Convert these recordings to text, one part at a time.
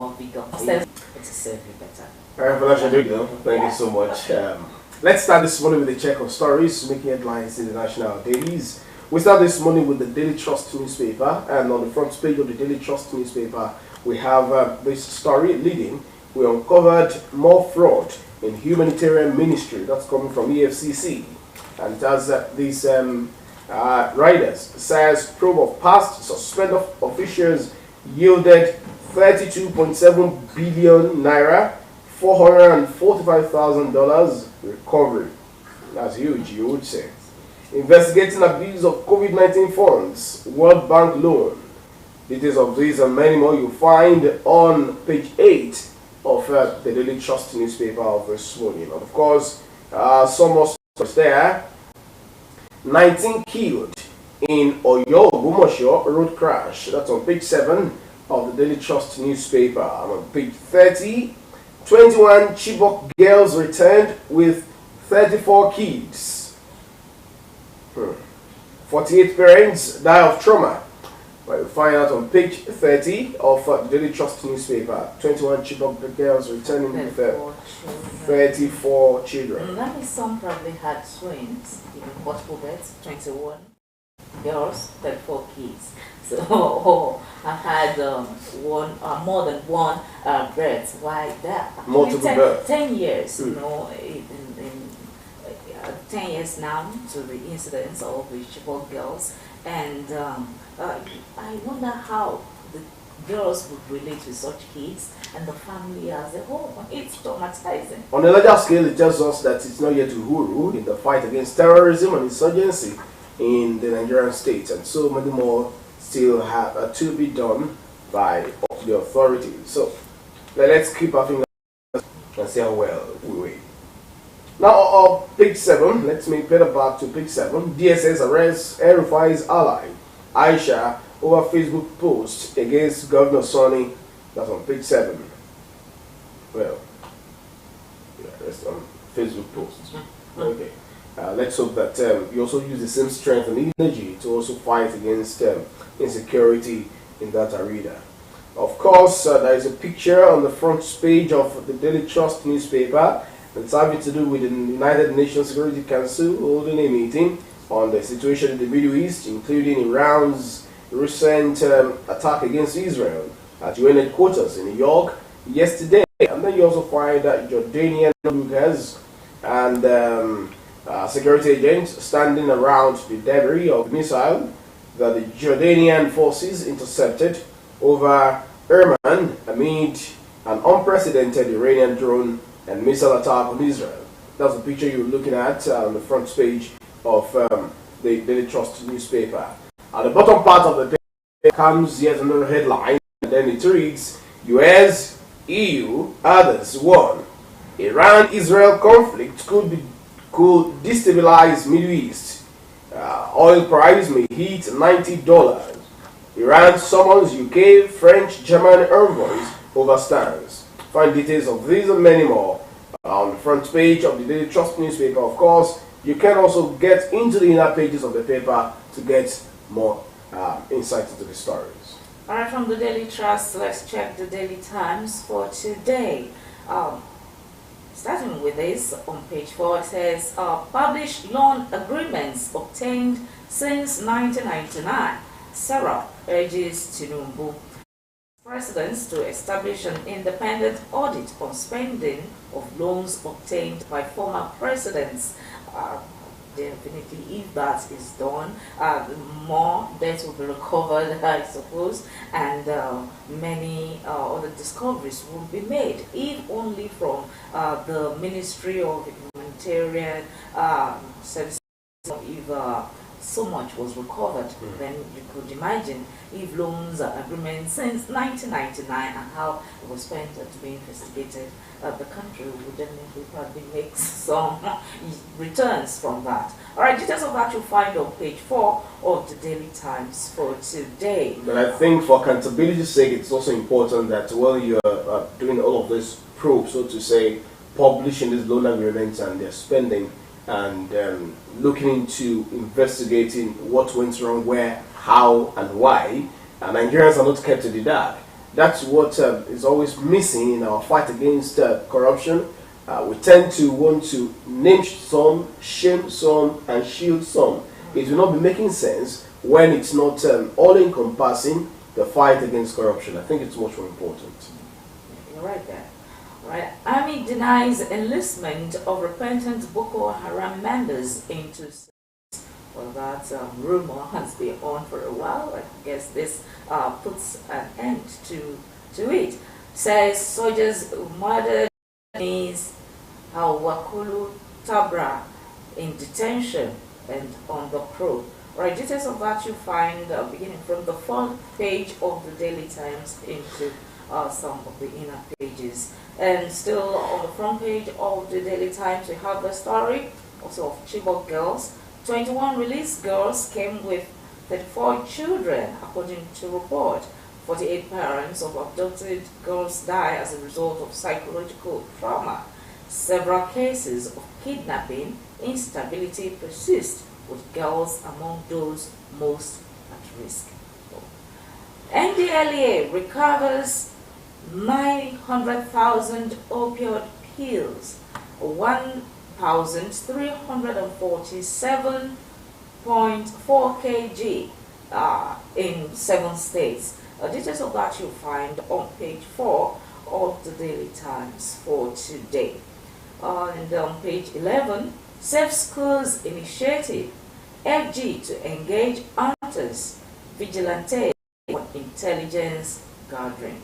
more bigger. It's certainly better. All right, thank you so much. Let's start this morning with a check of stories making headlines in the national dailies. We start this morning with the Daily Trust newspaper, and on the front page of the Daily Trust newspaper, we have this story leading. We uncovered more fraud in humanitarian ministry. That's coming from EFCC, and it has these riders says probe of past suspended officials yielded 32.7 billion naira, $445,000 recovery. That's huge, you would say. Investigating abuse of COVID-19 funds, World Bank loan. Details of these and many more you find on page 8 of the Daily Trust newspaper of this morning. And of course, some more stories there. 19 killed in Oyo Ogumosho road crash. That's on page 7 of the Daily Trust newspaper. And on page 30, 21 Chibok girls returned with 34 kids. 48 parents die of trauma. Well, you'll find out on page 30 of the Daily Trust newspaper. 21 Chibok girls returning with 34 children. That means some probably had twins, even multiple births, 21 girls, 34 kids. So I had more than one birth. Why that? Multiple births. 10 years, you know, in 10 years now to the incidents of the Chibok girls, and I wonder how the girls would relate with such kids and the family as a whole. It's traumatizing. On a larger scale, it tells us that it's not yet Uhuru in the fight against terrorism and insurgency in the Nigerian state, and so many more still have to be done by the authorities. So let's keep our fingers and see how well we wait. Now, page 7, let's make better back to page 7. DSS arrests El-Rufai's ally, Aisha, over Facebook post against Governor Sonny. That's on page 7. Well, yeah, that's on Facebook posts. Okay. Let's hope that you also use the same strength and energy to also fight against insecurity in that arena. Of course, there is a picture on the front page of the Daily Trust newspaper. It's having to do with the United Nations Security Council holding a meeting on the situation in the Middle East, including Iran's recent attack against Israel at UN headquarters in New York yesterday. And then you also find that Jordanian Lucas and security agents standing around the debris of the missile that the Jordanian forces intercepted over Iran amid an unprecedented Iranian drone and missile attack on Israel. That's the picture you're looking at on the front page of the Daily Trust newspaper. At the bottom part of the page comes yet another headline, and then it reads, US, EU, others warn Iran-Israel conflict could destabilize Middle East. Oil price may hit $90. Iran summons UK, French, German envoys over stance. Find details of these and many more on the front page of the Daily Trust newspaper. Of course, you can also get into the inner pages of the paper to get more insight into the stories. Alright, from the Daily Trust, let's check the Daily Times for today. Starting with this, on page 4, it says, published loan agreements obtained since 1999. Sarah urges Tinubu presidents to establish an independent audit on spending of loans obtained by former presidents. Definitely, if that is done, more debt will be recovered, I suppose, and many other discoveries will be made, if only from the Ministry of Humanitarian Services. If so much was recovered, then you could imagine if loans agreements since 1999 and how it was spent to be investigated, the country would definitely probably make some returns from that. Alright, details of that you'll find on page 4 of the Daily Times for today. But I think for accountability's sake, it's also important that while you're doing all of this probe, so to say, publishing these loan agreements and their spending, and looking into investigating what went wrong, where, how, and why. And Nigerians are not kept in the dark. That's what is always missing in our fight against corruption. We tend to want to name some, shame some, and shield some. It will not be making sense when it's not all-encompassing the fight against corruption. I think it's much more important. You're right there. Right. Army denies enlistment of repentant Boko Haram members into. Well, that rumor has been on for a while. I guess this puts an end to it. Says soldiers murdered Ms. Wakulu Tabra in detention and on the probe. Right, details of that you find beginning from the front page of the Daily Times into some of the inner pages. And still on the front page of the Daily Times, we have the story also of Chibok girls. 21 released girls came with 34 children, according to report. 48 parents of abducted girls die as a result of psychological trauma. Several cases of kidnapping instability persist, with girls among those most at risk. NDLEA recovers 900,000 opioid pills, 1,347.4 kg in 7 states. Details of that you'll find on page 4 of the Daily Times for today. And on page 11, Safe Schools Initiative, FG to engage hunters, vigilantes on intelligence gathering.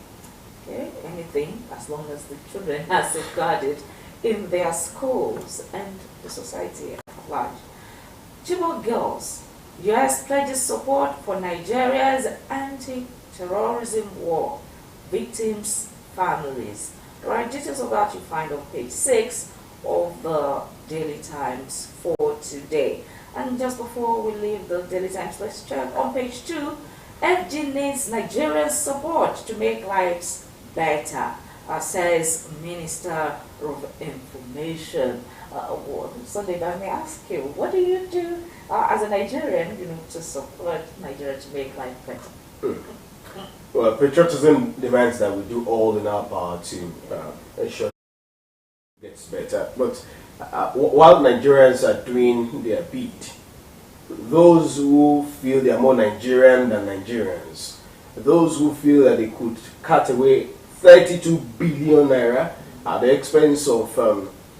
Okay, anything as long as the children are safeguarded in their schools and the society at large. Chibok girls, U.S. pledges support for Nigeria's anti-terrorism war, victims' families. Right, details of that you find on page 6 of the Daily Times for today. And just before we leave the Daily Times, let's check on page 2. FG needs Nigeria's support to make lives better, says Minister of Information. Sunday, let me ask you, what do you do as a Nigerian, to support Nigeria to make life better? Well, patriotism demands that we do all in our power to ensure it gets better. But while Nigerians are doing their bit, those who feel they are more Nigerian than Nigerians, those who feel that they could cut away 32 billion naira at the expense of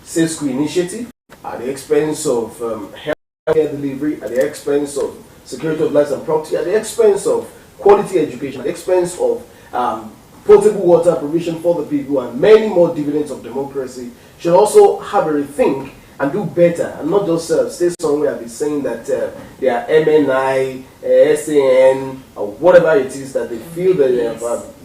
Safe School Initiative, at the expense of healthcare delivery, at the expense of security of lives and property, at the expense of quality education, at the expense of potable water provision for the people, and many more dividends of democracy, should also have a rethink and do better, and not just stay somewhere and be saying that they are MNI, SAN, or whatever it is that they feel that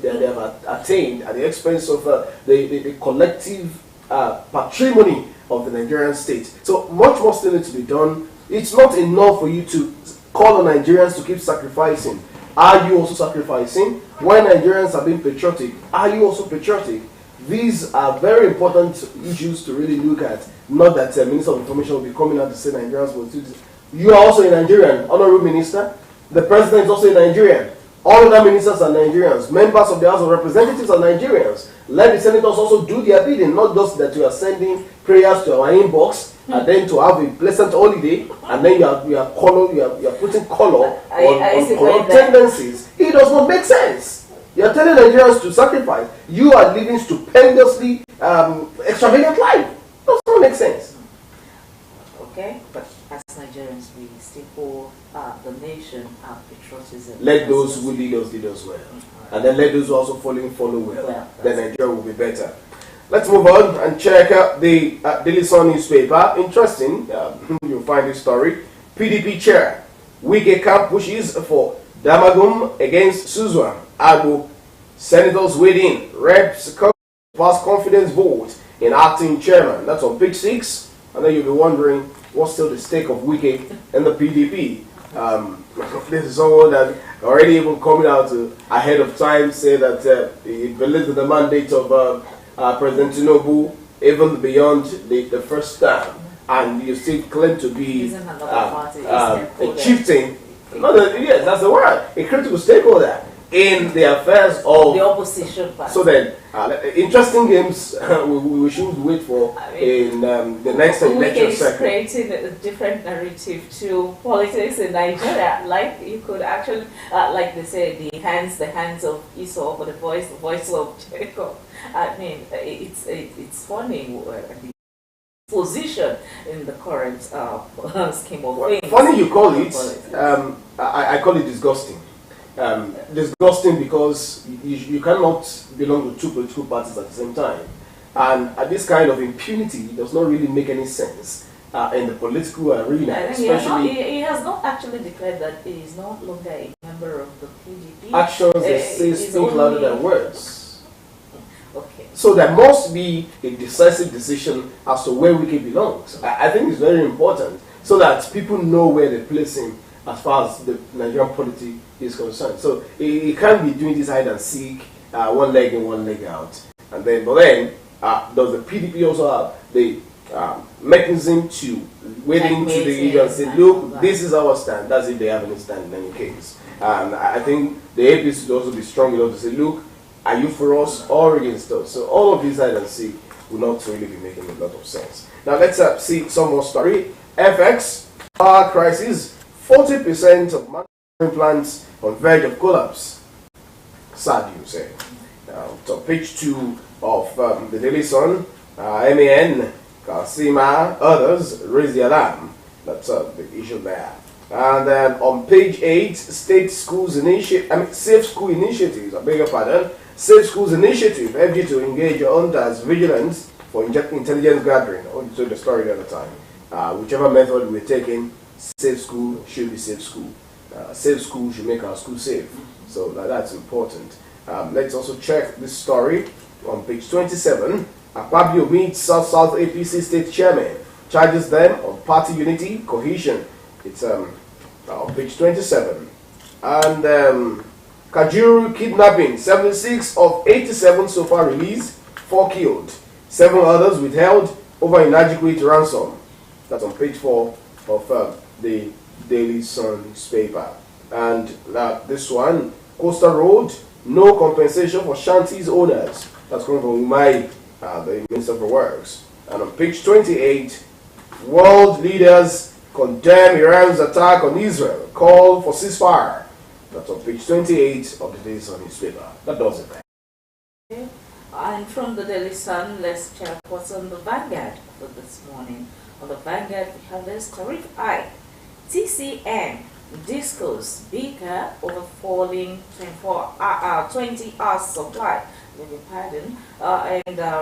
they have attained at the expense of the collective patrimony of the Nigerian state. So much more still needs to be done. It's not enough for you to call on Nigerians to keep sacrificing. Are you also sacrificing? When Nigerians are being patriotic, are you also patriotic? These are very important issues to really look at. Not that Minister of Information will be coming out to say Nigerians must do this. You are also a Nigerian, Honorable Minister. The President is also a Nigerian. All other ministers are Nigerians. Members of the House of Representatives are Nigerians. Let the senators also do their bidding, not just that you are sending prayers to our inbox and then to have a pleasant holiday, and then you are putting color on corrupt tendencies. It does not make sense. You are telling Nigerians to sacrifice. You are living stupendously extravagant life. It does not make sense. Okay, but as Nigerians, we still owe the nation our patriotism. Let those who lead us well. And then let those who also follow well. Then Nigeria will be better. Let's move on and check out the Daily Sun newspaper. Interesting, you'll find this story. PDP chair, Wike camp pushes for Damagum against Suzwan Agbo. Senators weighed in. Reps pass confidence vote in acting chairman. That's on page 6. And then you'll be wondering, what's still the stake of Wike and the PDP? This is someone that already even coming out ahead of time say that he believes in the mandate of President Tinubu even beyond the first term, and you still claim to be a chieftain. Yes, that's the word. A critical stakeholder. in the affairs of the opposition party. So then, interesting games we should wait for in the next election cycle. Creating a different narrative to politics in Nigeria. Like you could actually, like they say, the hands of Esau, but the voice of Jacob. I mean, it's funny. The position in the current scheme of things. Funny you call it. I call it disgusting. Disgusting because you cannot belong to two political parties at the same time, and this kind of impunity does not really make any sense in the political arena. Especially, he has not actually declared that he is no longer a member of the PDP. Actions say speak louder than words. Okay. So there must be a decisive decision as to where Wike belongs. I think it's very important so that people know where they place him as far as the Nigerian polity is concerned. So he can't be doing this hide and seek, one leg in, one leg out. But then, does the PDP also have the mechanism to wade into the issue and say, look, this is our stand? That's if they have any stand in any case. And I think the APC should also be strong enough to say, look, are you for us or against us? So all of these hide and seek will not really be making a lot of sense. Now let's see some more story. FX, power crisis, 40% of manufacturing plants on verge of collapse. Sad, you say. So page 2 of the Daily Sun, MAN, Kasima, others raise the alarm. That's the issue there. And then on page 8, Safe Schools Initiatives, I beg your pardon, Safe Schools Initiative, FG to engage UNDA's vigilance for intelligence gathering. I told the story the other time. Whichever method we're taking, safe school should be safe school. Safe school should make our school safe. So that's important. Let's also check this story on page 27. Akpabio meets South APC State Chairman, charges them of party unity, cohesion. It's on page 27. And Kajuru kidnapping, 76 of 87 so far released, 4 killed, 7 others withheld over inadequate ransom. That's on page 4 of the Daily Sun newspaper. And this one, Coastal Road, no compensation for shanties owners. That's coming from Umai, the Minister for Works. And on page 28, world leaders condemn Iran's attack on Israel, call for ceasefire. That's on page 28 of the Daily Sun newspaper. That does it. Okay. And from the Daily Sun, let's check what's on the Vanguard for this morning. On the Vanguard, we have this tariff hike. TCN discos bigger over falling 20 hours supply. Pardon.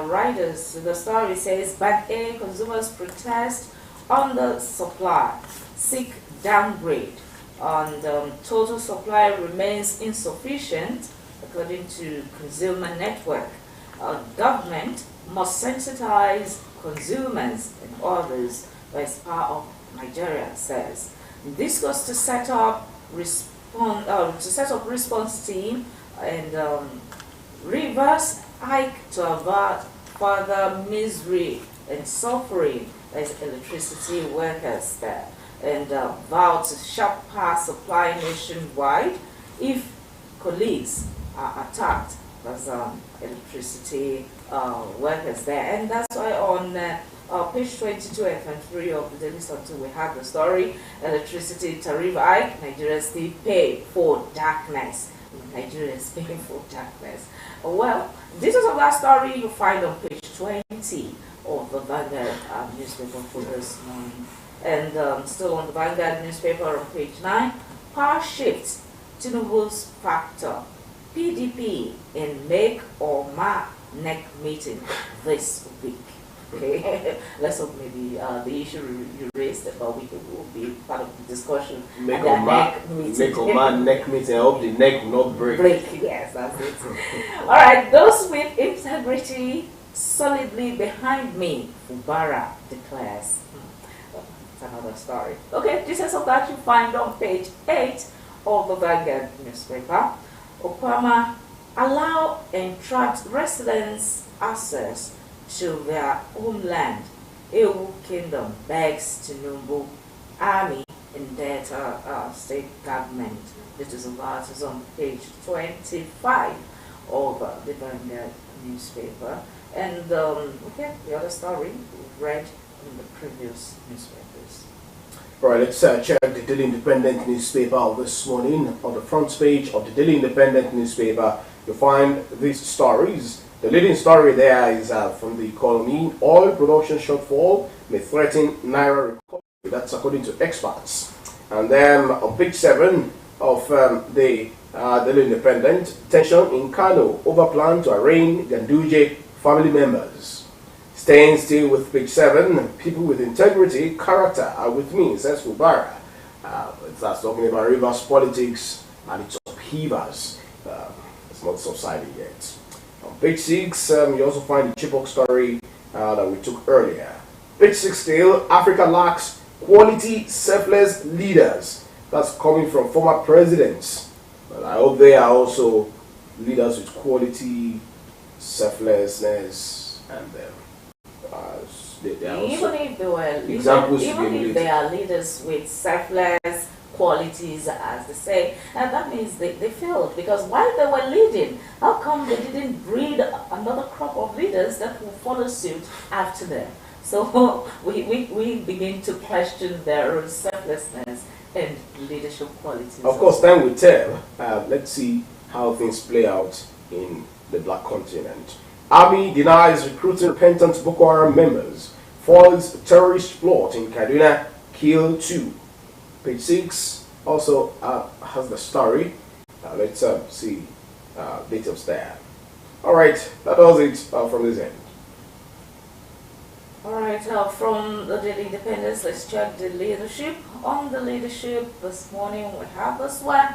Riders, the story says, Bank A consumers protest on the supply, seek downgrade. And total supply remains insufficient, according to Consumer Network. Government must sensitize consumers and others by its power of Nigeria, says. This was to set up response team and reverse hike to avert further misery and suffering as electricity workers there, and vow to sharp power supply nationwide if colleagues are attacked as electricity workers there. And that's why on page 22 and 3 of the Daily Sun we have the story, electricity tariff hike, Nigeria still pay for darkness. Nigeria is paying for darkness. Well, details of that story you find on page 20 of the Vanguard newspaper for this morning. And still on the Vanguard newspaper on page 9, power shift, Tinubu's factor, PDP in make or mark neck meeting this week. Okay, let's hope maybe the issue you raised about week will be part of the discussion. Make or mark neck meeting. I hope the neck will not break. Yes, that's it. All right, those with integrity solidly behind me, Ubara declares. It's another story. Okay, details of that you find on page 8 of the Vanguard newspaper. Obama allow entrapped residents access to their homeland. EU Kingdom begs Tinubu army in Delta State Government. This is about is on page 25 of the Vanguard newspaper. And okay, the other story we've read in the previous newspapers. Right, let's check the Daily Independent newspaper this morning. On the front page of the Daily Independent newspaper, you'll find these stories. The leading story there is from the economy. Oil production shortfall may threaten Naira recovery. That's according to experts. And then on page 7 of the Daily Independent, tension in Kano over plan to arraign Ganduje family members. Staying still with page 7, people with integrity, character are with me, says Fubara. That's talking about Rivers politics and its upheavers. It's not subsided yet. On page 6, you also find the Chibok story that we took earlier. Page 6 still, Africa lacks quality, selfless leaders. That's coming from former presidents. But I hope they are also leaders with quality, selflessness, and even if they were examples, even if they are leaders with selfless qualities, as they say, and that means they failed, because while they were leading, how come they didn't breed another crop of leaders that will follow suit after them? So we begin to question their selflessness and leadership qualities. Of course, time will tell. Let's see how things play out in the Black Continent. Army denies recruiting repentant Boko Haram members. Foils terrorist plot in Kaduna, kill 2. Page 6 also has the story. Let's see details there. Alright, that does it from this end. Alright, from the Daily Independence, let's check the leadership. On the leadership this morning, we have this one.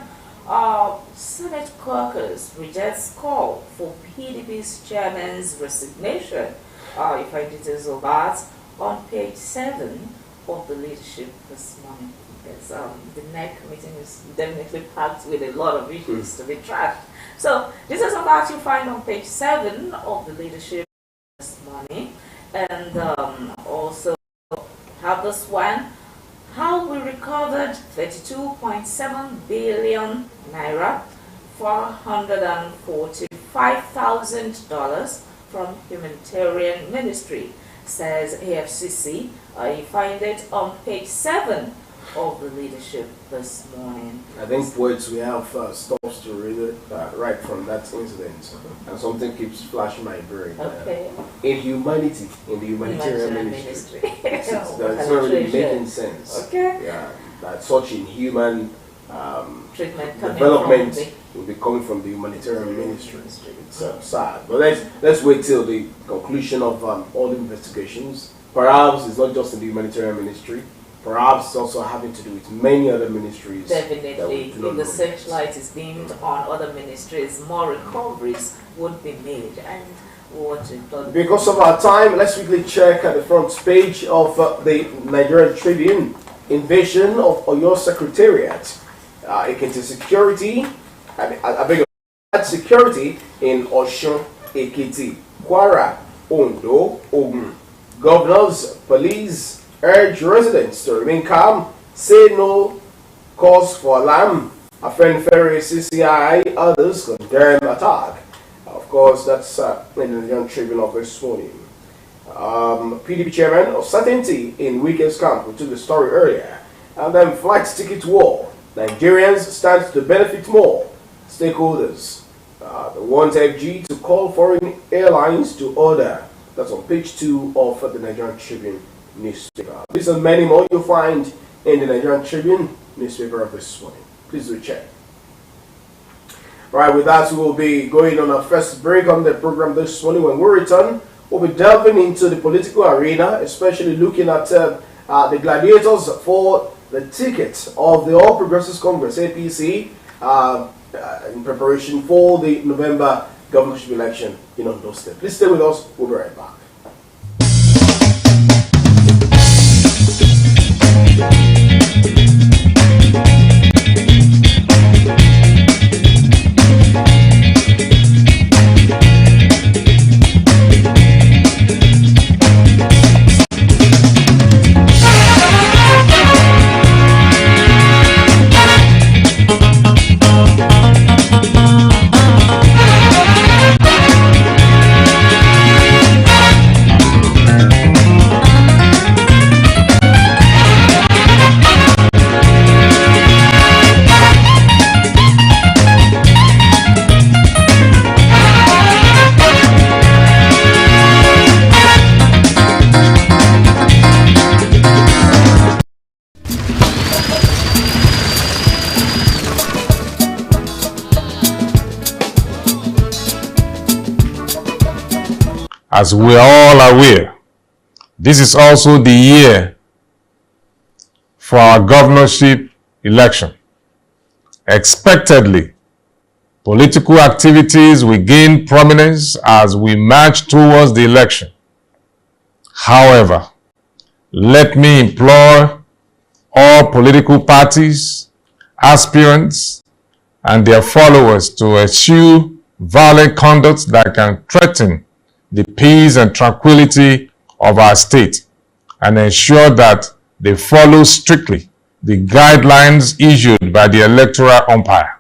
Senate caucus rejects call for PDP's chairman's resignation. You find details of that on page 7 of the leadership this morning. Yes, the NEC meeting is definitely packed with a lot of issues to be trashed. So this is what you find on page 7 of the leadership this morning. And also have this one. How we recovered 32.7 billion naira, $445,000 from humanitarian ministry, says AFCC. You find it on page 7 of the leadership this morning. I think poets, we have stuff to read it right from that incident, and something keeps flashing my brain. Okay. In humanity, in the humanitarian ministry, it's not really making sense. Okay. Yeah, that such inhuman treatment development will be coming from the humanitarian ministry. It's sad. But let's wait till the conclusion of all the investigations. Perhaps it's not just in the humanitarian ministry. Perhaps it's also having to do with many other ministries. Definitely, if the searchlight is beamed on other ministries, more recoveries would be made. And what because of our time, let's quickly check at the front page of the Nigerian Tribune. Invasion of Oyo Secretariat. Ekiti security. I beg your pardon, security in Osun, Ekiti, Kwara, Ondo, Ogun. Governors, police urge residents to remain calm, say no cause for alarm. Afenifere, CCI, others condemn attack. Of course, that's in the Nigerian Tribune of this morning. PDP chairman of certainty in Weekend's camp. We took the story earlier. And then flight ticket war. Nigerians stand to benefit more. Stakeholders. They want FG to call foreign airlines to order. That's on page 2 of the Nigerian Tribune newspaper. This and many more you'll find in the Nigerian Tribune newspaper of this morning. Please do check. Right, with that, we will be going on our first break on the program this morning. When we return, we'll be delving into the political arena, especially looking at the gladiators for the ticket of the All Progressives Congress, APC, in preparation for the November governorship election in Ondo State. Please stay with us. We'll be right back. As we are all aware, this is also the year for our governorship election. Expectedly, political activities will gain prominence as we march towards the election. However, let me implore all political parties, aspirants, and their followers to eschew violent conduct that can threaten the peace and tranquility of our state, and ensure that they follow strictly the guidelines issued by the electoral umpire.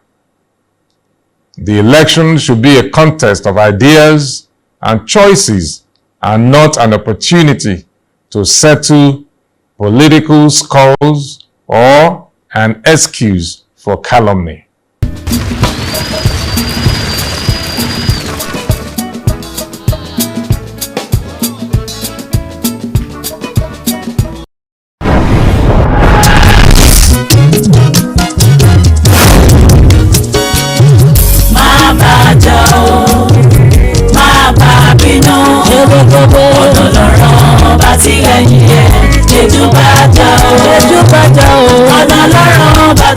The election should be a contest of ideas and choices and not an opportunity to settle political scores or an excuse for calumny.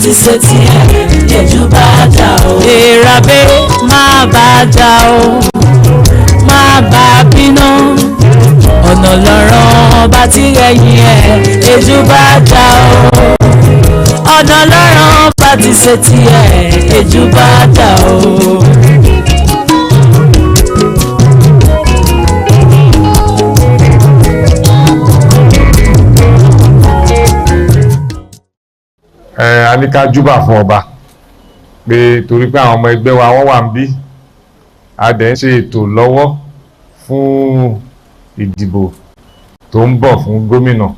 Ti ṣe tiẹ̀ lójú bá jà o. Èràbé má bá jà o, má bá bínú. Ọ̀nà lọ́rọ̀ bá ti rẹ̀yìn ẹ̀ lójú bá jà o. Ọ̀nà lọ́rọ̀ bá ti ṣe tiẹ̀ lójú bá jà o. A ní ká júbà fún ọba pé torí pé àwọn ọmọ ẹgbẹ́ wa wọ́n wà ń bí, a dẹ̀ ń ṣe ètò lọ́wọ́ fún ìdìbò tó ń bọ̀ fún gómìnà.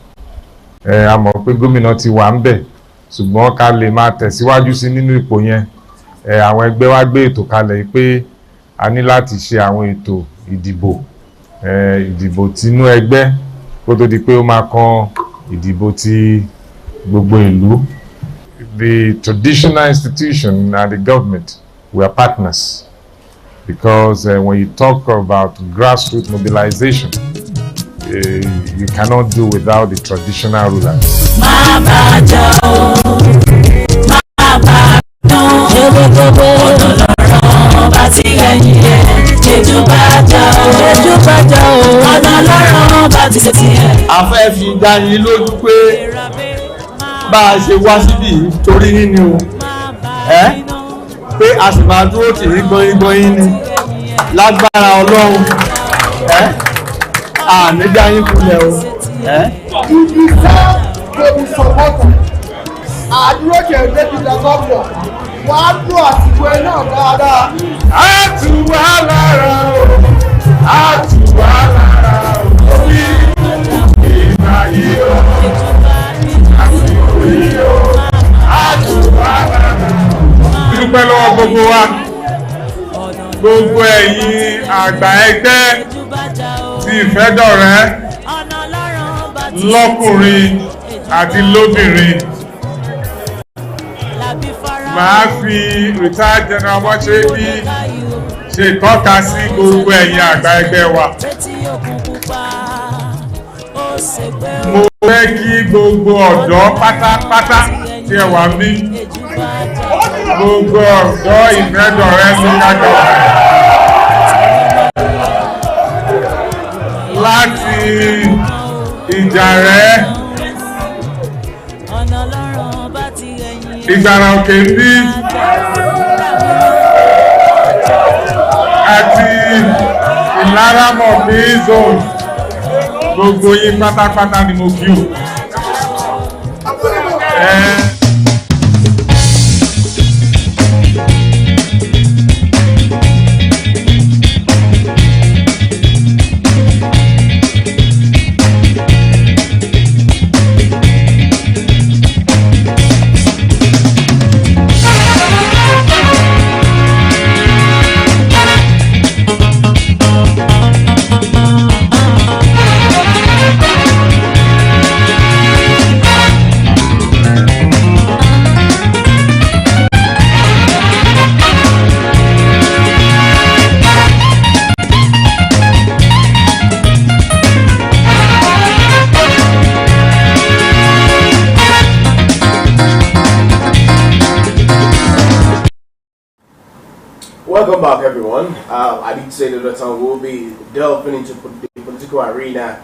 A mọ̀ pé gómìnà ti wà ń bẹ̀, ṣùgbọ́n ká lè máa tẹ̀síwájú sí nínú ipò yẹn, àwọn ẹgbẹ́ wa gbé ètò kalẹ̀ pé a ní láti ṣe àwọn ètò ìdìbò tinú ẹgbẹ́ kó tó di pé ó máa kan ìdìbò ti gbogbo ìlú. The traditional institution and the government were partners, because when you talk about grassroots mobilization, you cannot do without the traditional rulers. A fẹ́ fi dání lójú pé bá a ṣe wá síbí torí yín o, pé a sì máa dúró tì í gbọ́yìn ni lágbára Ọlọ́run, àníjà yín kulẹ̀ o. Ibi sá tóbi sọ̀pọ̀tà àdúró kẹ̀ débìlà gọ́ọ̀nà wàá dún àsìkò ẹ̀ náà dáadáa. A tù wá lára o, a tù wá lára o, orí ìgbà yìí o. Dúpẹ́ lọ́wọ́ gbogbo wa, gbogbo ẹ̀yin àgbà ẹgbẹ́ ti Ìfẹ́dọ̀rẹ́ lọ́kùnrin àti lóbìnrin. Màá fi retired general Mọ́ṣẹ́bí ṣe tọ́ka sí gbogbo ẹ̀yin àgbà ẹgbẹ́ wa. Mo fẹ́ kí gbogbo ọ̀dọ́ pátápátá tí ẹ wà ní gbogbo ọ̀dọ́ Ìfẹ́dọ̀rẹ́ local government láti Ìjàrẹ́, Ìgbàrà Òkè bí àti Ìlaramọ̀ bí zone, gbogbo yín pátápátá ni mo kí o. Welcome back, everyone. I did say that time we'll be delving into the political arena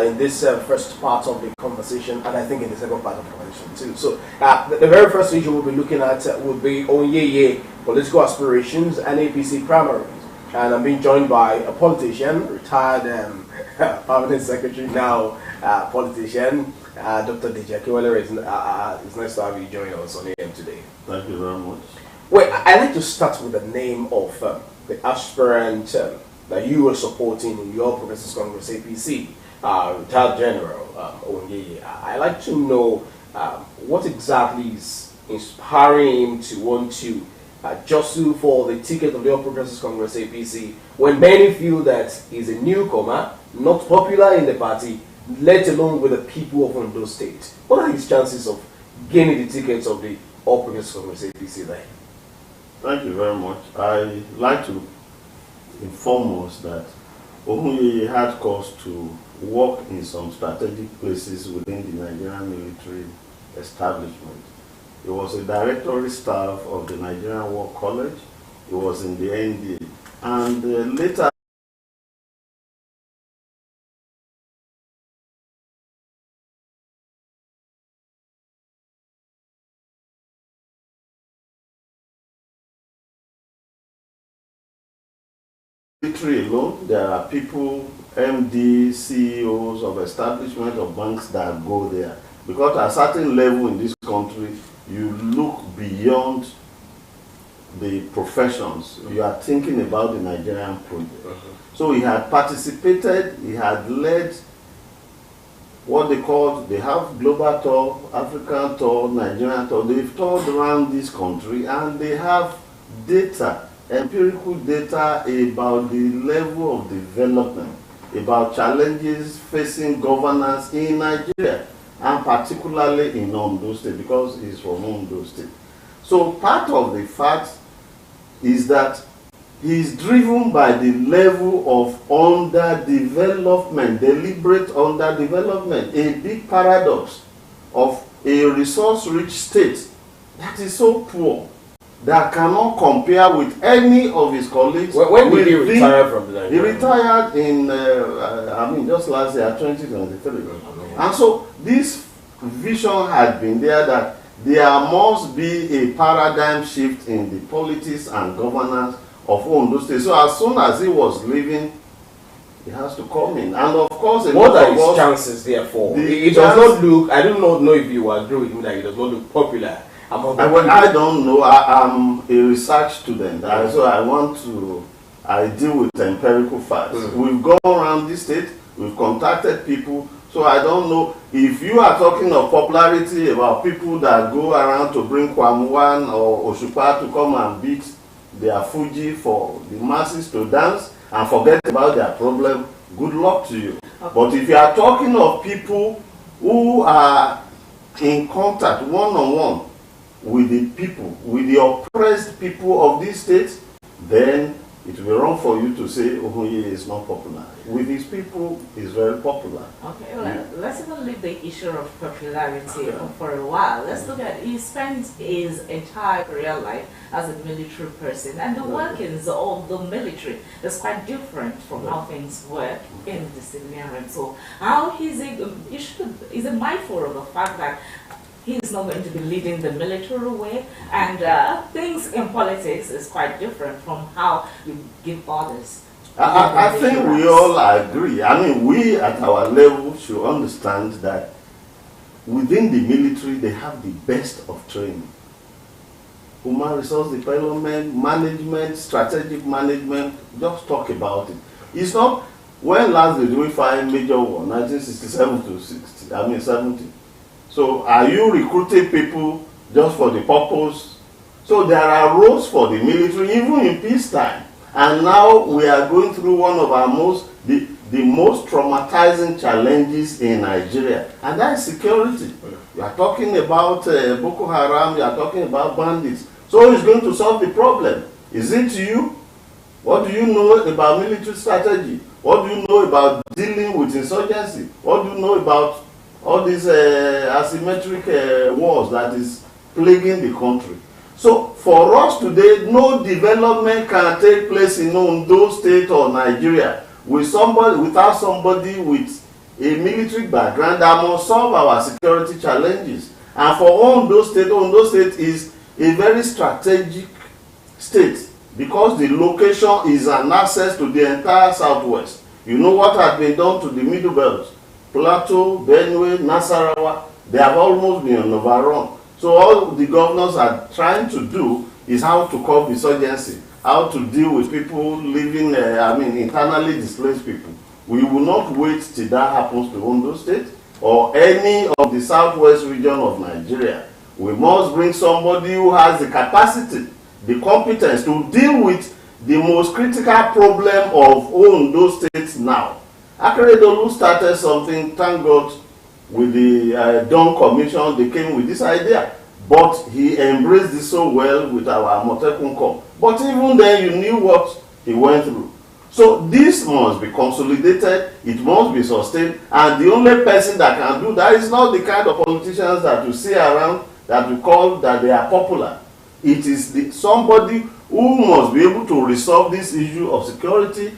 in this first part of the conversation, and I think in the second part of the conversation too. So, the very first issue we'll be looking at will be Onyeye political aspirations and APC primaries. And I'm being joined by a politician, retired permanent secretary, now politician, Dr. DJ Akiwale. It's nice to have you join us on AM today. Thank you very much. Well, I'd like to start with the name of the aspirant that you were supporting in your Progressive Congress APC, retired General Onyeye. I'd like to know what exactly is inspiring him to want to jostle for the ticket of the All Progressive Congress APC when many feel that he's a newcomer, not popular in the party, let alone with the people of Ondo State. What are his chances of gaining the tickets of the All Progressive Congress APC there? Thank you very much. I'd like to inform us that Onyeye had cause to work in some strategic places within the Nigerian military establishment. He was a directory staff of the Nigerian War College. He was in the NDA. And later, military alone, there are people, MD, CEOs of establishment of banks that go there. Because at a certain level in this country, you look beyond the professions. You are thinking about the Nigerian project. So he had participated, he had led what they call, they have global tour, African tour, Nigerian tour. They've toured around this country and they have data, empirical data about the level of development, about challenges facing governance in Nigeria, and particularly in Ondo State, because he's from Ondo State. So part of the fact is that he's driven by the level of underdevelopment, deliberate underdevelopment, a big paradox of a resource-rich state that is so poor that cannot compare with any of his colleagues. When did he retire from the Nigeria? He retired in, just last year, 2023. And so this vision had been there that there must be a paradigm shift in the politics and governance of Ondo State. So as soon as he was leaving, he has to come in. And of course, what are his chances therefore? It does not look, I don't know if you agree with me that it does not look popular. I don't know. I'm a research student, so I deal with empirical facts. We've gone around the state, we've contacted people, so I don't know if you are talking of popularity about people that go around to bring Kwamwan or Oshupa to come and beat their Fuji for the masses to dance and forget about their problem. Good luck to you. Okay. But if you are talking of people who are in contact one-on-one with the people, with the oppressed people of this state, then it will be wrong for you to say Onyeye is not popular. With his people, he's very popular. Okay, well, let's even leave the issue of popularity for a while. Let's look at, he spent his entire career life as a military person, and the workings of the military is quite different from how things work in the civilian. So how is he mindful of the fact that he's not going to be leading the military way, and things in politics is quite different from how you give orders. I think we all agree. I mean, we at our level should understand that within the military they have the best of training. Human resource development, management, strategic management, just talk about it. It's not, when last did we find Major War, 1967 to 70? So are you recruiting people just for the purpose? So there are roles for the military even in peacetime. And now we are going through one of our the most traumatizing challenges in Nigeria, and that is security. You are talking about Boko Haram, you are talking about bandits. So who is going to solve the problem? Is it you? What do you know about military strategy? What do you know about dealing with insurgency? What do you know about all these asymmetric wars that is plaguing the country? So for us today, no development can take place in Ondo State or Nigeria without somebody with a military background that must solve our security challenges. And for Ondo State is a very strategic state because the location is an access to the entire southwest. You know what has been done to the Middle Belt, Plateau, Benue, Nasarawa, they have almost been overrun. So all the governors are trying to do is how to curb insurgency, how to deal with people living, internally displaced people. We will not wait till that happens to Ondo State or any of the southwest region of Nigeria. We must bring somebody who has the capacity, the competence to deal with the most critical problem of Ondo State now. Akeredolu started something, thank God, with the Dawn Commission. They came with this idea, but he embraced it so well with our Amotekun Corps. But even then, you knew what he went through. So this must be consolidated, it must be sustained, and the only person that can do that is not the kind of politicians that you see around that we call that they are popular. It is somebody who must be able to resolve this issue of security,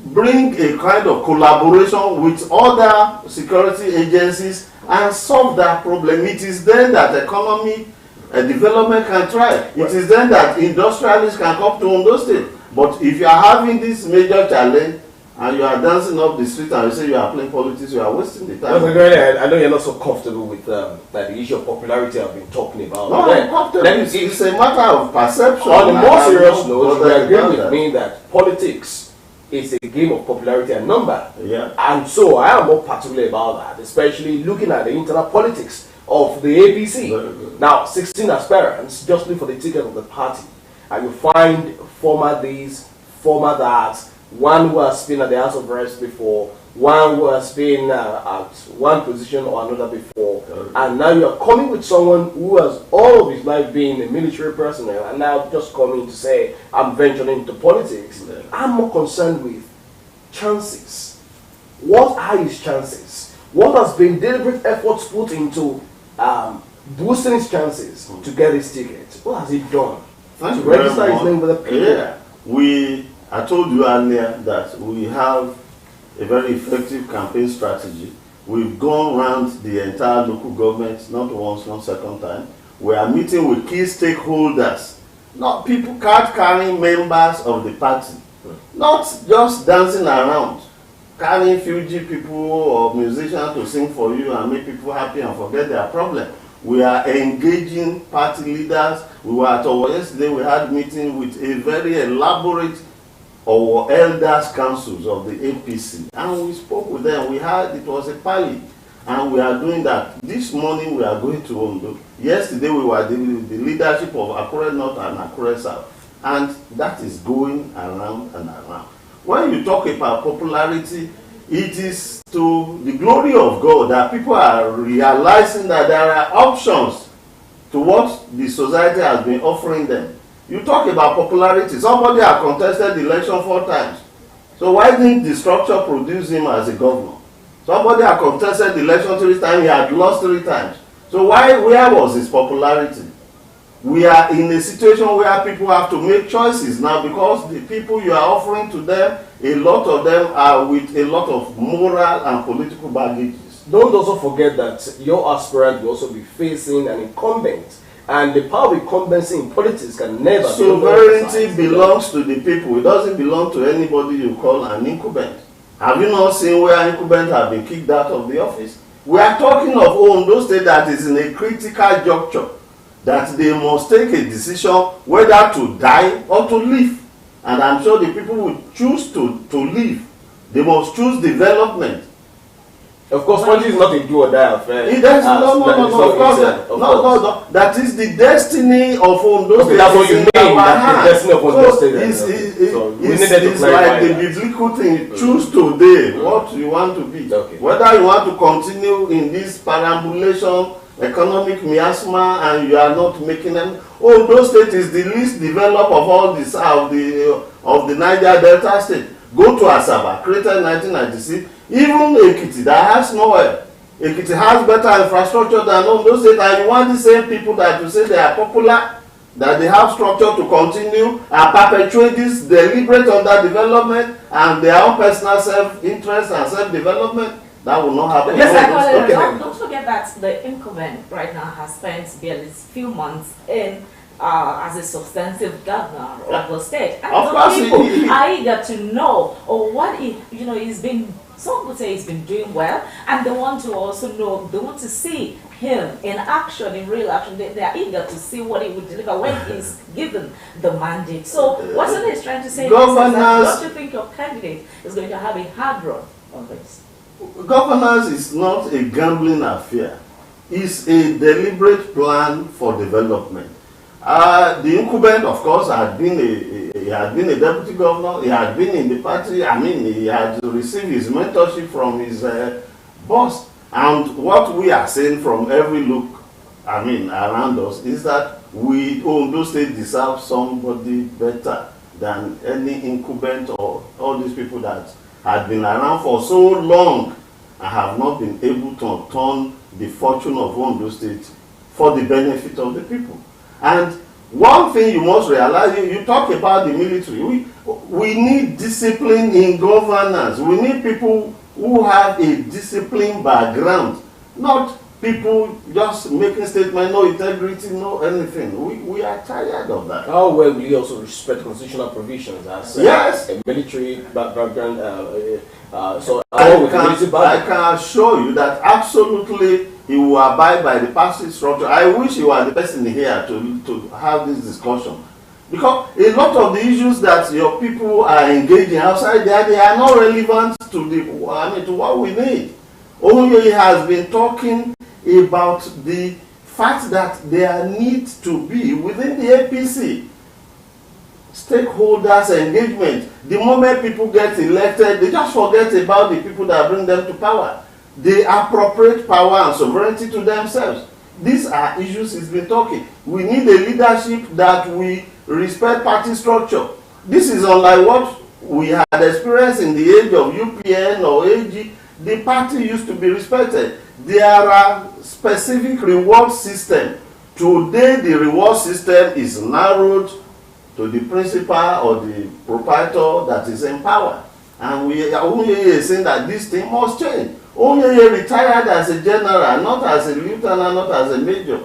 bring a kind of collaboration with other security agencies and solve that problem. It is then that economic development can thrive. It is then that industrialists can come to Ondo State. But if you are having this major challenge and you are dancing up the street and you say you are playing politics, you are wasting the time. I know you're not so comfortable with the issue of popularity I've been talking about. No, I'm comfortable. It's a matter of perception. On a more serious note, you agree with me that politics is a game of popularity and number. Yeah. And so I am more particular about that, especially looking at the internal politics of the APC. Now, 16 aspirants just look for the ticket of the party. And you find former this, former that, one who has been at the House of Reps before, one who has been at one position or another before, and now you are coming with someone who has all of his life been a military personnel and now just coming to say, I'm venturing into politics. I'm more concerned with chances. What are his chances? What has been deliberate efforts put into boosting his chances to get his ticket? What has he done? Thank to you very register his name with the people. Yeah. I told you earlier that we have a very effective campaign strategy. We've gone around the entire local government, not once, not second time. We are meeting with key stakeholders, not people, card-carrying members of the party, not just dancing around, carrying Fuji people or musicians to sing for you and make people happy and forget their problem. We are engaging party leaders. We were at our yesterday, we had a meeting with a very elaborate elders councils of the APC, and we spoke with them. We had, it was a party, and we are doing that. This morning we are going to Ondo. Yesterday we were the leadership of Akure North and Akure South, and that is going around and around. When you talk about popularity, it is to the glory of God that people are realizing that there are options to what the society has been offering them. You talk about popularity. Somebody has contested the election 4 times. So why didn't the structure produce him as a governor? Somebody had contested the election 3 times. He had lost 3 times. So where was his popularity? We are in a situation where people have to make choices now because the people you are offering to them, a lot of them are with a lot of moral and political baggages. Don't also forget that your aspirant will also be facing an incumbent, and the power of incumbency in politics can never be sovereignty belongs to the people. It doesn't belong to anybody you call an incumbent. Have you not seen where incumbents have been kicked out of the office? We are talking of Ondo State that is in a critical juncture, that they must take a decision whether to die or to live. And I'm sure the people will choose to live. They must choose development. Of course, politics is not a do or die affair. No. That is the destiny of Ondo State. That's what you mean. That's the destiny of Ondo State. It's like the biblical thing. Choose today what you want to be. Okay. Whether you want to continue in this perambulation, economic miasma, and you are not making them. Ondo State is the least developed of all this of the Niger Delta state. Go to Asaba, created in 1996. Even Ekiti that has nowhere. Ekiti has better infrastructure than Ondo State, and you want the same people that you say they are popular that they have structure to continue and perpetuate this deliberate underdevelopment and their own personal self-interest and self-development. That will not happen. Yes, don't forget that the incumbent right now has spent barely a few months in as a substantive governor of the state. And of course, people are eager to know what he's been. Some would say he's been doing well, and they want to also know. They want to see him in action, in real action. They are eager to see what he would deliver when he's given the mandate. So, what is trying to say is that don't you think your candidate is going to have a hard run on this? Governance is not a gambling affair. It's a deliberate plan for development. The incumbent, of course, had been he had been a deputy governor. He had been in the party. I mean, he had received his mentorship from his boss. And what we are saying from every look, I mean, around us, is that Ondo State deserves somebody better than any incumbent or all these people that had been around for so long and have not been able to turn the fortune of Ondo State for the benefit of the people. And one thing you must realize, you talk about the military, we need discipline in governance. We need people who have a disciplined background, not people just making statements, no integrity, no anything. We are tired of that. How well will you also respect constitutional provisions as yes. a military background? I can assure you that absolutely he will abide by the party structure. I wish you were the person here to have this discussion. Because a lot of the issues that your people are engaging outside there, they are not relevant to what we need. Onye has been talking about the fact that there needs to be within the APC stakeholders engagement. The moment people get elected, they just forget about the people that bring them to power. They appropriate power and sovereignty to themselves. These are issues he's been talking. We need a leadership that we respect party structure. This is unlike what we had experienced in the age of UPN or AG. The party used to be respected. There are specific reward system. Today the reward system is narrowed to the principal or the proprietor that is in power. And we are saying that this thing must change. Onye retired as a general, not as a lieutenant, not as a major.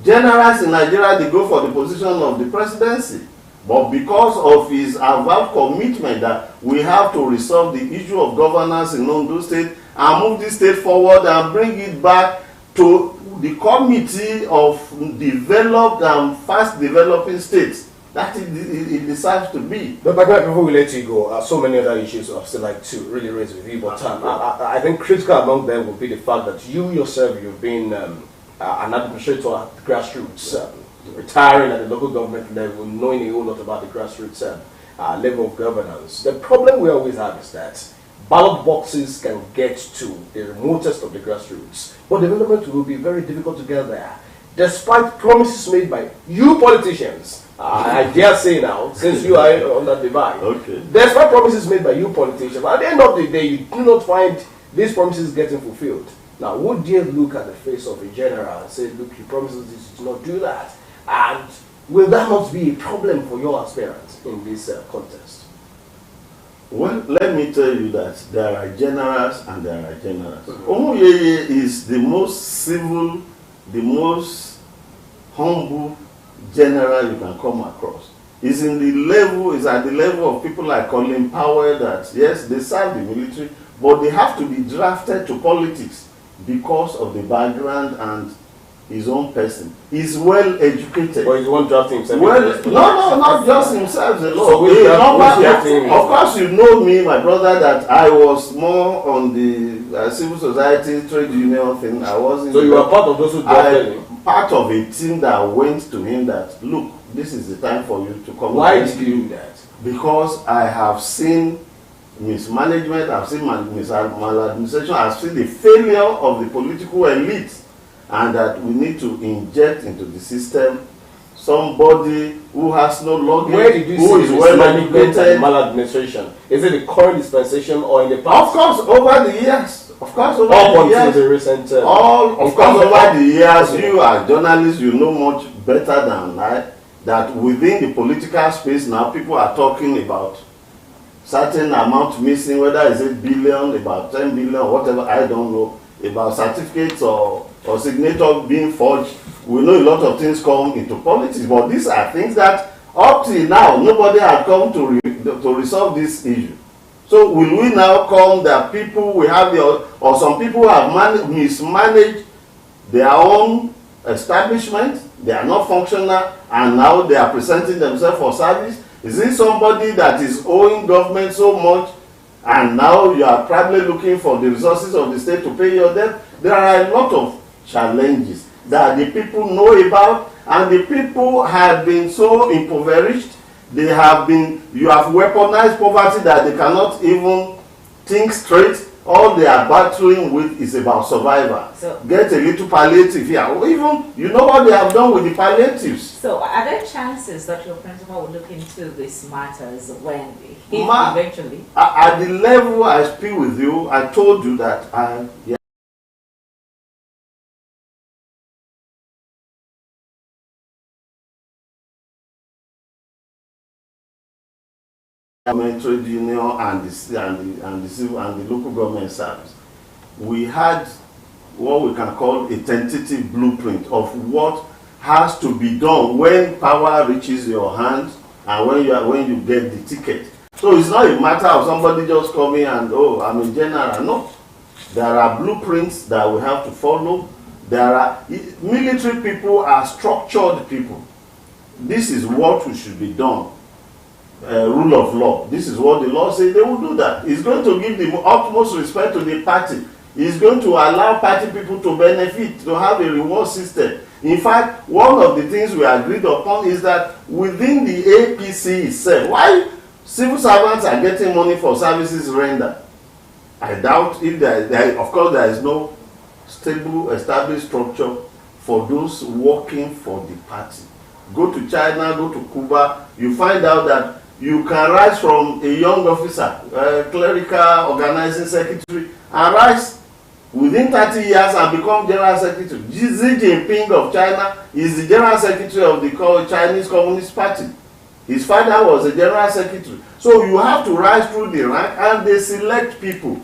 Generals in Nigeria, they go for the position of the presidency. But because of his avowed commitment that we have to resolve the issue of governance in Ondo State and move this state forward and bring it back to the committee of developed and fast developing states, that it deserves to be. But before we let you go, so many other issues I'd still like to really raise with you, but I think critical among them will be the fact that you yourself, you've been an administrator at the grassroots, retiring at the local government level, knowing a whole lot about the grassroots level of governance. The problem we always have is that ballot boxes can get to the remotest of the grassroots, but development will be very difficult to get there, despite promises made by you politicians. I dare say now, since you are on that divide, okay. Despite promises made by you politicians, at the end of the day, you do not find these promises getting fulfilled. Now, would you look at the face of a general and say, look, you promised this, you did not do that? And will that not be a problem for your aspirants in this contest? Well, let me tell you that there are generals and there are generals. Omuyeye is the most civil, the most humble general you can come across. He's at the level of people like Colin Powell that, yes, they serve the military, but they have to be drafted to politics because of the background and his own person. He's well educated. But he won't draft himself. Well, no, not just himself alone. So of course, you know me, my brother, that I was more on the civil society, trade union thing. I wasn't. So you were part of those who drafted him? Part of a team that went to him that, look, this is the time for you to come. Why did you do that? Because I have seen mismanagement, I've seen maladministration, I've seen the failure of the political elite, and that we need to inject into the system somebody who has no login, where did you who see is well educated. Maladministration? Is it the current dispensation or in the past? Of course, over the years. Of course, over Up the years. until the recent of course, over the years, you are journalists, you know much better than I. that within the political space now, people are talking about certain amount missing, whether it's 8 billion, about 10 billion, or whatever, I don't know, about certificates or signatures being forged. We know a lot of things come into politics, but these are things that up till now, nobody has come to resolve this issue. So will we now come that people we have or some people have mismanaged their own establishment, they are not functional, and now they are presenting themselves for service? Is it somebody that is owing government so much, and now you are probably looking for the resources of the state to pay your debt? There are a lot of challenges that the people know about, and the people have been so impoverished. You have weaponized poverty that they cannot even think straight. All they are battling with is about survival. So, get a little palliative here. Even, you know what they have done with the palliatives. So are there chances that your principal will look into these matters when eventually? At the level I speak with you, I told you that trade union and the local government service, we had what we can call a tentative blueprint of what has to be done when power reaches your hand and when you get the ticket. So it's not a matter of somebody just coming and, oh, I'm a general. No, there are blueprints that we have to follow. Military people are structured people. This is what should be done. Rule of law. This is what the law says. They will do that. It's going to give the utmost respect to the party. It's going to allow party people to benefit, to have a reward system. In fact, one of the things we agreed upon is that within the APC itself, why civil servants are getting money for services rendered, I doubt if of course there is no stable, established structure for those working for the party. Go to China, go to Cuba, you find out that you can rise from a young officer, clerical organizing secretary, and rise within 30 years and become general secretary. Xi Jinping of China is the general secretary of the Chinese Communist Party. His father was a general secretary. So you have to rise through the rank, and they select people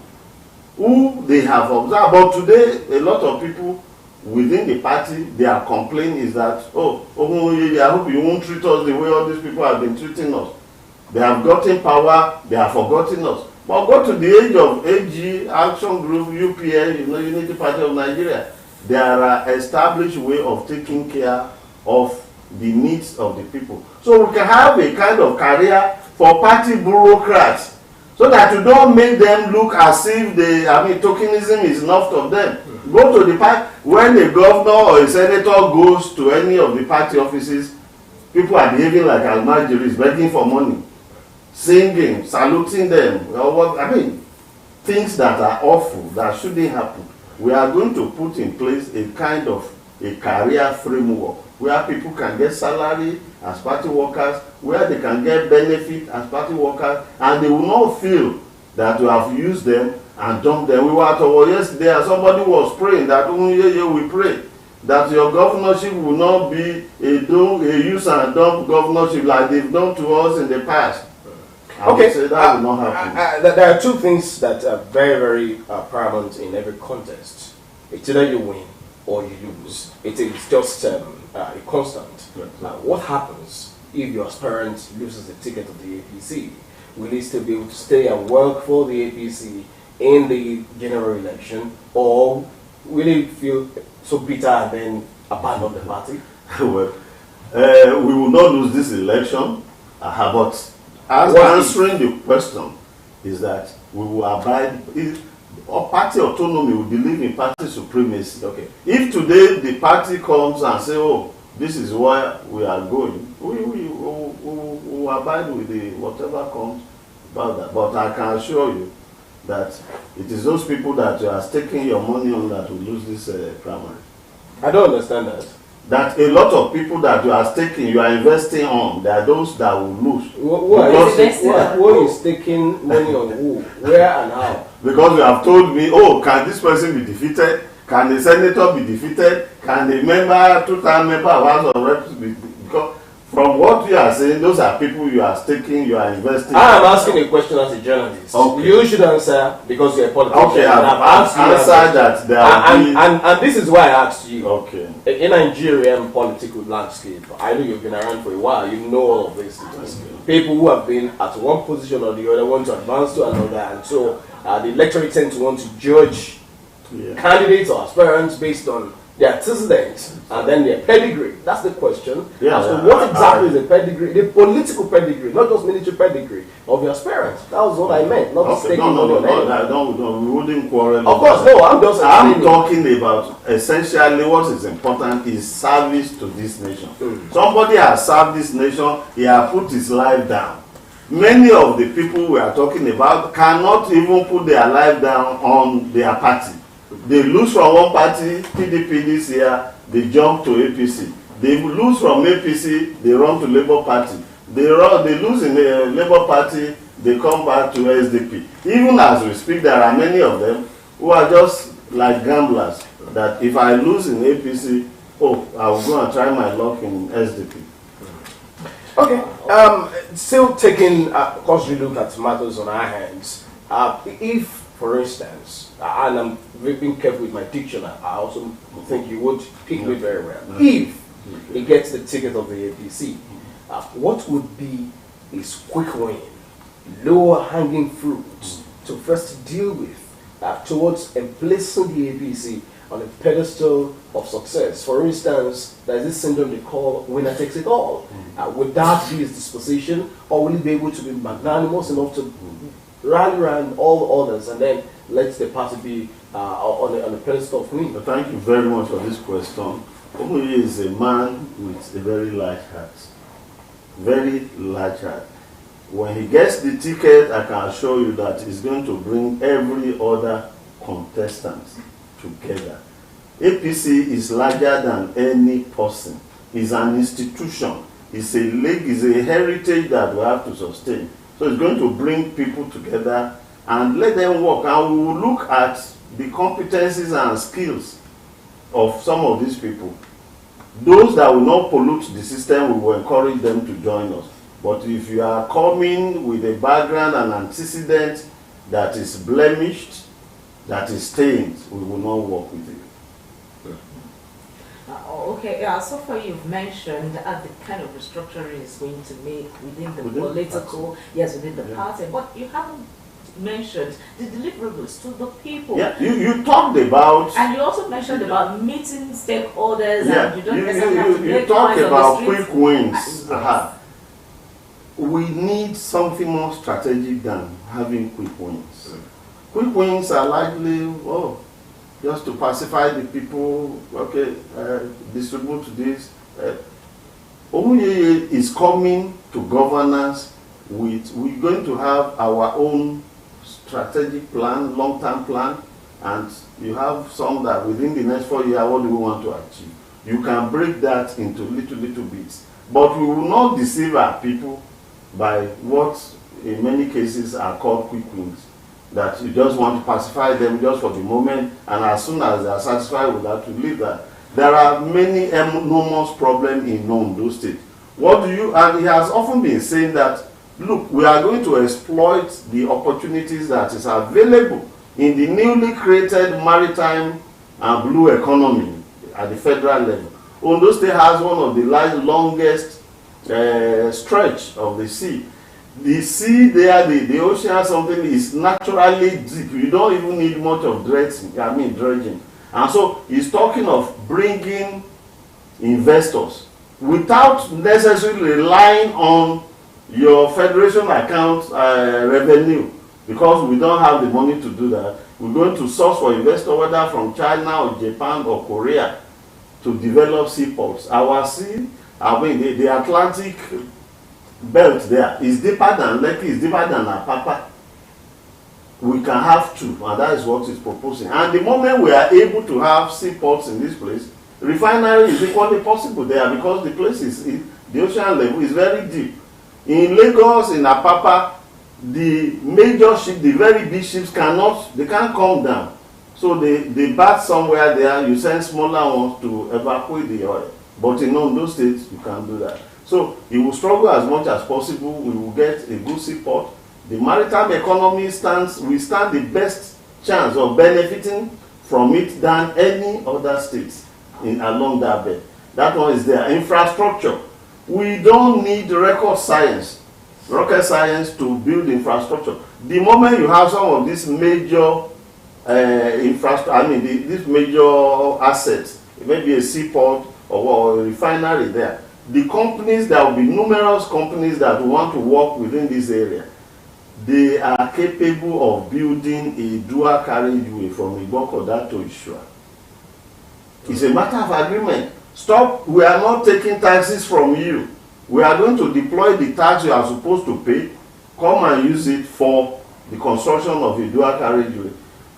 who they have observed. But today, a lot of people within the party, their complaint is that, oh, I hope you won't treat us the way all these people have been treating us. They have gotten power, they have forgotten us. But go to the age of AG, Action Group, UPN, Unity Party of Nigeria. There are established way of taking care of the needs of the people. So we can have a kind of career for party bureaucrats, so that you don't make them look as if tokenism is enough of them. Go to the party. When a governor or a senator goes to any of the party offices, people are behaving like almajiris, begging for money, singing, saluting them. Things that are awful, that shouldn't happen. We are going to put in place a kind of a career framework where people can get salary as party workers, where they can get benefit as party workers, and they will not feel that you have used them and dumped them. We were at our yesterday and somebody was praying that we pray that your governorship will not be a use and dump governorship like they've done to us in the past. Okay, say that will not happen. There are two things that are very, very paramount in every contest. It's either you win or you lose. It is just a constant. What happens if your aspirant loses the ticket of the APC? Will he still be able to stay and work for the APC in the general election, or will he feel so bitter and then abandon the party? Well, we will not lose this election, but answering the question is that we will abide. Party autonomy will believe in party supremacy. Okay. If today the party comes and say, "Oh, this is where we are going," we will abide with whatever comes about that. But I can assure you that it is those people that you are staking your money on that will lose this primary. I don't understand that. That a lot of people that you are staking, you are investing on, there are those that will lose. Who is taking money on who? Where and how? Because you have told me, oh, can this person be defeated? Can the senator be defeated? Can the member, two-time member of House of Reps be defeated? Because From what you are saying, those are people you are staking, you are investing. I am asking a question as a journalist. Okay. You should answer because you're a politician. Okay, I've answered that. There and this is why I asked you. Okay. In Nigerian political landscape, I know you've been around for a while. You know all of these things. People who have been at one position or the other want to advance to another, and so the electorate tend to want to judge candidates or aspirants based on their antecedents and then their pedigree. That's the question. What exactly is the pedigree, the political pedigree, not just military pedigree of your aspirants? That was what I meant. Not okay, no, we wouldn't quarrel. Of course, no. I'm talking about essentially what is important is service to this nation. Somebody has served this nation. He has put his life down. Many of the people we are talking about cannot even put their life down on their party. They lose from one party, PDP this year, they jump to APC. They lose from APC, they run to Labour Party. They lose in the Labour Party, they come back to SDP. Even as we speak, there are many of them who are just like gamblers, that if I lose in APC, oh, I will go and try my luck in SDP. Okay, still taking a cursory look at matters on our hands. If, for instance, and I'm being careful with my diction, I also think you would pick me very well. If he gets the ticket of the APC, what would be his quick win, lower hanging fruits to first deal with towards placing the APC on a pedestal of success? For instance, there's this syndrome they call winner takes it all. Would that be his disposition, or will he be able to be magnanimous enough to rally around all others and then let the party be on a pedestal of me? Thank you very much for this question. Omoye is a man with a very large heart. Very large heart. When he gets the ticket, I can assure you that he's going to bring every other contestant together. APC is larger than any person. It's an institution. It's a leg, it's a heritage that we have to sustain. So it's going to bring people together and let them work. And we will look at the competencies and skills of some of these people. Those that will not pollute the system, we will encourage them to join us. But if you are coming with a background and antecedent that is blemished, that is stained, we will not work with you. Okay, so far you've mentioned the kind of restructuring is going to make within the political, within the party, but you haven't mentioned the deliverables to the people. Yeah, you talked about, and you also mentioned about meeting stakeholders. Yeah, and you don't necessarily have to you talked about quick wins. We need something more strategic than having quick wins. Quick wins are likely, just to pacify the people, okay, distribute this. Omoye is coming to governance with, we're going to have our own strategic plan, long-term plan, and you have some that within the next 4 years, what do we want to achieve? You can break that into little bits. But we will not deceive our people by what in many cases are called quick wins. That you just want to pacify them just for the moment, and as soon as they are satisfied with that, to leave that. There are many enormous problems in Ondo State. And he has often been saying that, look, we are going to exploit the opportunities that is available in the newly created maritime and blue economy at the federal level. Ondo State has one of the longest stretch of the sea. The sea there, the ocean, something is naturally deep. You don't even need much of dredging. And so he's talking of bringing investors without necessarily relying on your federation account revenue, because we don't have the money to do that. We're going to source for investors, whether from China or Japan or Korea, to develop seaports. Our sea, the Atlantic belt there is deeper than Lekki, is deeper than Apapa. We can have two, and that is what he's proposing. And the moment we are able to have seaports in this place, refinery is equally possible there, because the place is, the ocean level is very deep. In Lagos, in Apapa, the major ships, the very big ships they can't come down. So they bat somewhere there, you send smaller ones to evacuate the oil. But in those states, you can't do that. So he will struggle as much as possible. We will get a good support. The maritime economy we stand the best chance of benefiting from it than any other states along that bed. That one is their infrastructure. We don't need rocket science to build infrastructure. The moment you have some of these major infrastructure, these major assets, maybe a seaport or a refinery there, the companies, there will be numerous companies that want to work within this area. They are capable of building a dual carriageway from Igbokoda to Ishua. It's a matter of agreement. Stop, we are not taking taxes from you. We are going to deploy the tax you are supposed to pay. Come and use it for the construction of a dual carriageway.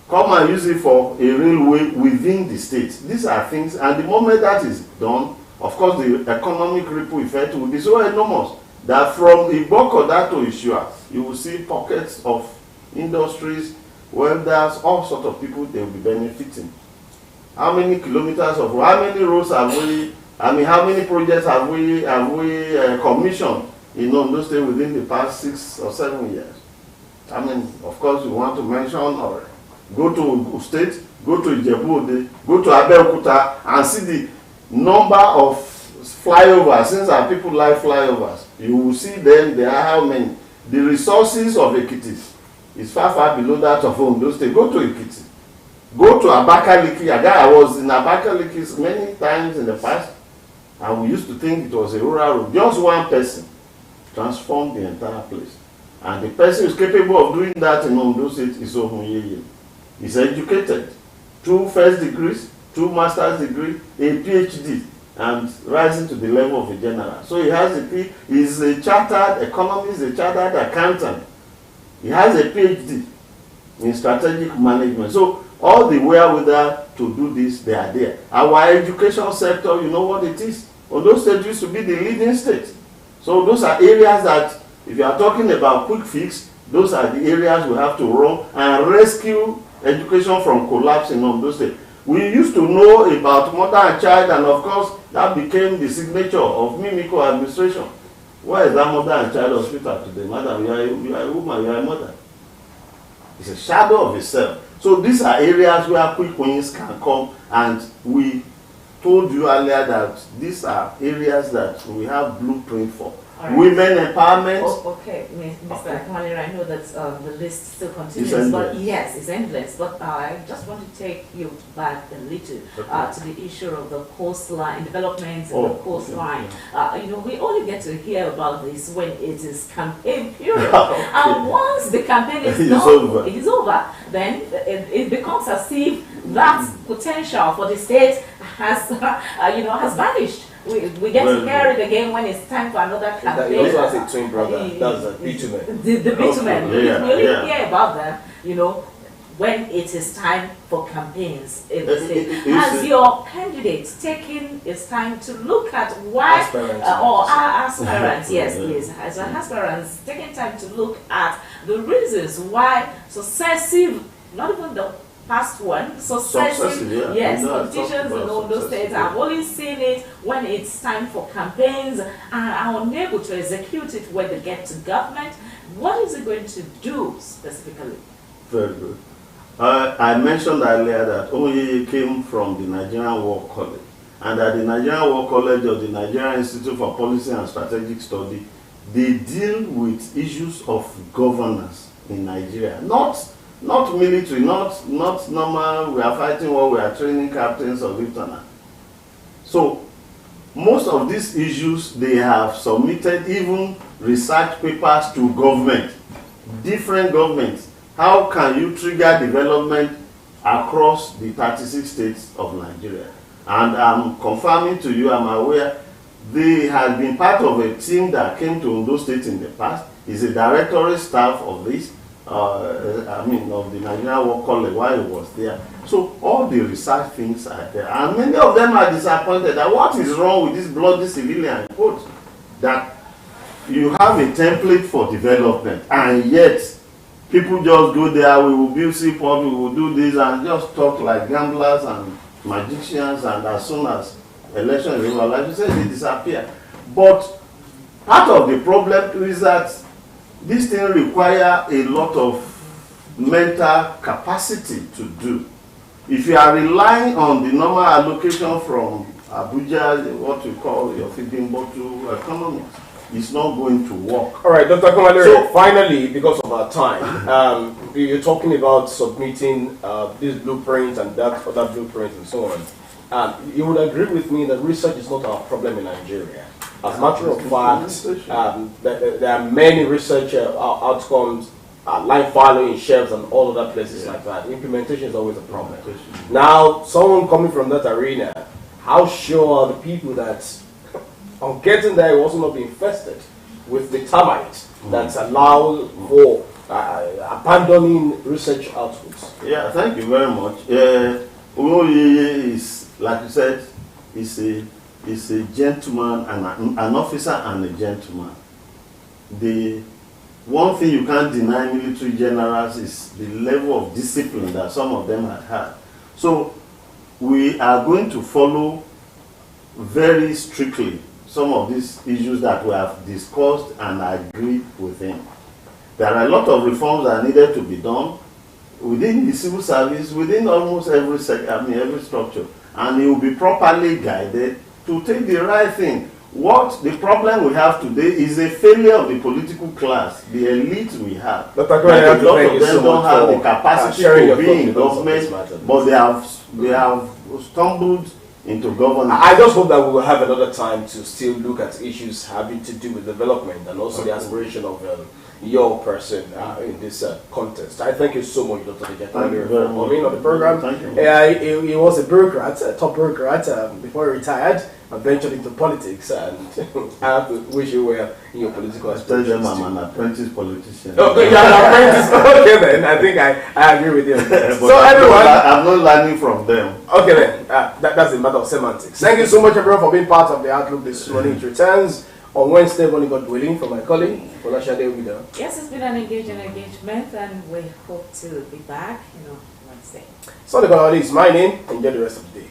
Come and use it for a railway within the state. These are things, and the moment that is done, of course, the economic ripple effect will be so enormous that from Igbokoda to Ishua, you will see pockets of industries, welders, all sorts of people, they will be benefiting. How many kilometers of, how many roads have we, how many projects have we commissioned in Ondo State within the past 6 or 7 years? Of course, you want to mention or go to Ondo State, go to Ijebu-Ode, go to Abeokuta, and see the number of flyovers. Since our people like flyovers, you will see them. There are how many? The resources of Ekiti is far below that of Ondo State. Go to Ekiti. Go to Abakaliki. I was in Abakaliki many times in the past, and we used to think it was a rural road. Just one person transformed the entire place. And the person who is capable of doing that in Ondo State is Ohunyeye. He's educated. 2 first degrees, 2 master's degree, a PhD, and rising to the level of a general. So he has he's a chartered economist, a chartered accountant. He has a PhD in strategic management. So all the wherewithal to do this, they are there. Our education sector, you know what it is? Ondo State used to be the leading state. So those are areas that, if you are talking about quick fix, those are the areas we have to run and rescue education from collapse in Ondo State. We used to know about mother and child, and of course, that became the signature of Mimiko administration. Where is that mother and child hospital today? Madam, you are a woman, you are a mother. It's a shadow of itself. So these are areas where quick wins can come, and we told you earlier that these are areas that we have blueprint for. Right. Women empowerment. Okay, Mr. Kamalira, I know that the list still continues, but yes, it's endless. But I just want to take you back a little to the issue of the coastline developments and the coastline. We only get to hear about this when it is campaign period, and once the campaign is done, it is over. Then it becomes as if that potential for the state has, has vanished. We get to hear it again when it's time for another campaign. He also has a twin brother. That's the bitumen. The bitumen. We only hear about them, when it is time for campaigns. Has your candidate taken his time to look at why, or our aspirants, yes, please, as an aspirants, taking time to look at the reasons why successive, not even the past one, successive, politicians in all those states have only seen it when it's time for campaigns and are unable to execute it when they get to government. What is it going to do specifically? Very good. I mentioned earlier that Oye came from the Nigerian War College, and at the Nigerian War College of the Nigerian Institute for Policy and Strategic Study, they deal with issues of governance in Nigeria, not military, not normal, we are fighting war, we are training captains or lieutenants. So most of these issues, they have submitted even research papers to government, different governments. How can you trigger development across the 36 states of Nigeria? And I'm confirming to you, I'm aware, they have been part of a team that came to Ondo State in the past. Is a directorate staff of this, of the Nigerian War College while he was there. So all the research things are there. And many of them are disappointed that what is wrong with this bloody civilian quote? That you have a template for development, and yet people just go there, we will build seaport, we will do this, and just talk like gamblers and magicians, and as soon as election is over, like you said, they disappear. But part of the problem is that this thing require a lot of mental capacity to do. If you are relying on the normal allocation from Abuja, what we call your feeding bottle economy, it's not going to work. All right, Dr. Komalere, so finally, because of our time, you're talking about submitting this blueprint and that other blueprint and so on. You would agree with me that research is not our problem in Nigeria. As a matter of fact, there are many research outcomes, line following shelves and all other places like that. Implementation is always a problem. Now, someone coming from that arena, how sure are the people that on getting there will also not be infested with the termites that allow for abandoning research outputs? Yeah, thank you very much. OEA is, like you said, is a gentleman and an officer and a gentleman. The one thing you can't deny military generals is the level of discipline that some of them had. So we are going to follow very strictly some of these issues that we have discussed and agreed with him. There are a lot of reforms that are needed to be done within the civil service, within almost every every structure, and he will be properly guided to take the right thing. What the problem we have today is a failure of the political class, the elite we have. Dr. A lot of them don't have the capacity to be in government, but they have stumbled into governance. I just hope that we will have another time to still look at issues having to do with development and also the aspiration of your person in this contest. I thank you so much, Dr. for coming on the program. Thank you. He was a bureaucrat, a top bureaucrat, before he retired and ventured into politics. And I have to wish you well in your political aspirations. Tell them I'm an apprentice politician. Oh, you're an apprentice. Okay, then. I think I agree with you. So, everyone, I'm not learning from them. Okay, then. That's a matter of semantics. Thank you so much, everyone, for being part of the Outlook this morning. It returns on Wednesday, only God willing, from my colleague, Folashade Wido. Yes, it's been an engagement, and we hope to be back, Wednesday. So, the is my name. Enjoy the rest of the day.